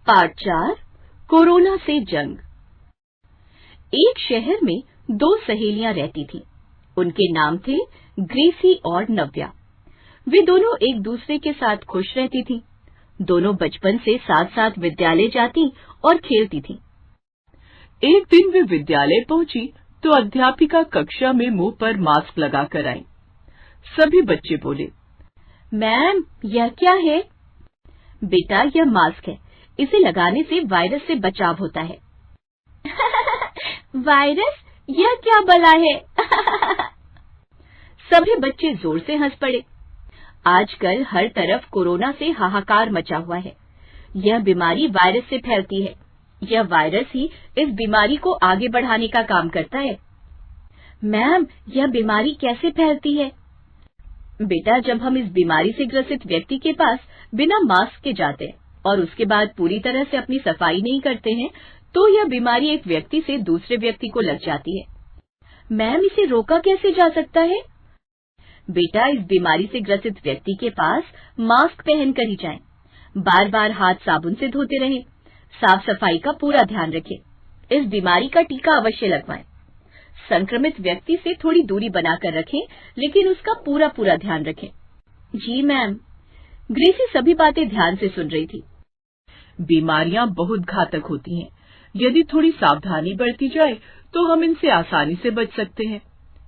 Part 4 corona से जंग। एक शहर में दो सहेलियां रहती थीं। उनके नाम थे ग्रेसी और नव्या। वे दोनों एक दूसरे के साथ खुश रहती थीं। दोनों बचपन से साथ साथ विद्यालय जाती और खेलती थीं। एक दिन वे विद्यालय पहुंची तो अध्यापिका कक्षा में मुंह पर मास्क लगाकर आईं। सभी बच्चे बोले, मैम, यह क्या है? बेटा, यह मास्क है। इसे लगाने से वायरस से बचाव होता है। वायरस? यह क्या बला है? सभी बच्चे जोर से हंस पड़े। आजकल हर तरफ कोरोना से हाहाकार मचा हुआ है। यह बीमारी वायरस से फैलती है। यह वायरस ही इस बीमारी को आगे बढ़ाने का काम करता है। मैम, यह बीमारी कैसे फैलती है? बेटा, जब हम इस बीमारी से ग्रसित व्यक्ति के पास बिना मास्क के जाते हैं और उसके बाद पूरी तरह से अपनी सफाई नहीं करते हैं, तो यह बीमारी एक व्यक्ति से दूसरे व्यक्ति को लग जाती है। मैम, इसे रोका कैसे जा सकता है? बेटा, इस बीमारी से ग्रसित व्यक्ति के पास मास्क पहनकर ही जाएं। बार बार हाथ साबुन से धोते रहें। साफ सफाई का पूरा ध्यान रखें। इस बीमारी का टीका अवश्य लगवाएं। संक्रमित व्यक्ति से थोड़ी दूरी बनाकर रखें, लेकिन उसका पूरा पूरा ध्यान रखें। जी मैम। ग्रेसी सभी बातें ध्यान से सुन रही थी। बीमारियां बहुत घातक होती हैं। यदि थोड़ी सावधानी बरती जाए तो हम इनसे आसानी से बच सकते हैं।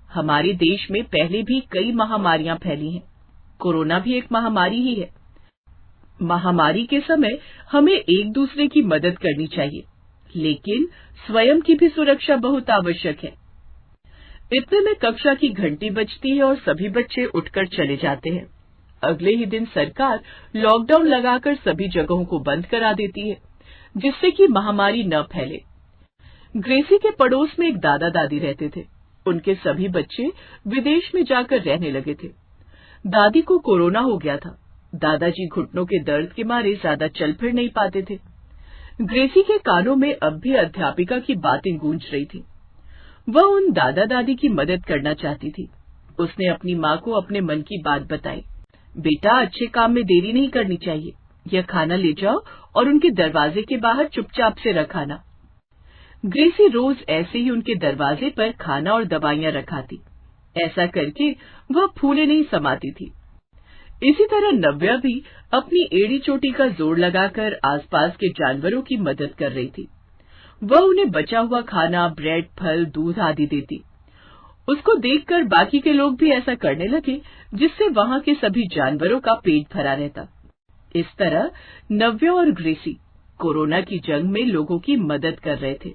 हमारे देश में पहले भी कई महामारियां फैली हैं। कोरोना भी एक महामारी ही है। महामारी के समय हमें एक दूसरे की मदद करनी चाहिए, लेकिन स्वयं की भी सुरक्षा बहुत आवश्यक है। इतने में कक्षा की घंटी बजती है और सभी बच्चे उठकर चले जाते हैं। अगले ही दिन सरकार लॉकडाउन लगाकर सभी जगहों को बंद करा देती है, जिससे कि महामारी न फैले। ग्रेसी के पड़ोस में एक दादा दादी रहते थे। उनके सभी बच्चे विदेश में जाकर रहने लगे थे। दादी को कोरोना हो गया था। दादाजी घुटनों के दर्द के मारे ज्यादा चल फिर नहीं पाते थे। ग्रेसी के कानों में अब भी अध्यापिका की बातें गूंज रही थी। वह उन दादा दादी की मदद करना चाहती थी। उसने अपनी माँ को अपने मन की बात बताई। बेटा, अच्छे काम में देरी नहीं करनी चाहिए। यह खाना ले जाओ और उनके दरवाजे के बाहर चुपचाप से रखाना। ग्रेसी रोज ऐसे ही उनके दरवाजे पर खाना और दवाइयां रखाती। ऐसा करके वह फूले नहीं समाती थी। इसी तरह नव्या भी अपनी एड़ी चोटी का जोर लगाकर आसपास के जानवरों की मदद कर रही थी। वह उन्हें बचा हुआ खाना, ब्रेड, फल, दूध आदि देती। उसको देखकर बाकी के लोग भी ऐसा करने लगे, जिससे वहां के सभी जानवरों का पेट भरा रहता। इस तरह नव्या और ग्रेसी कोरोना की जंग में लोगों की मदद कर रहे थे।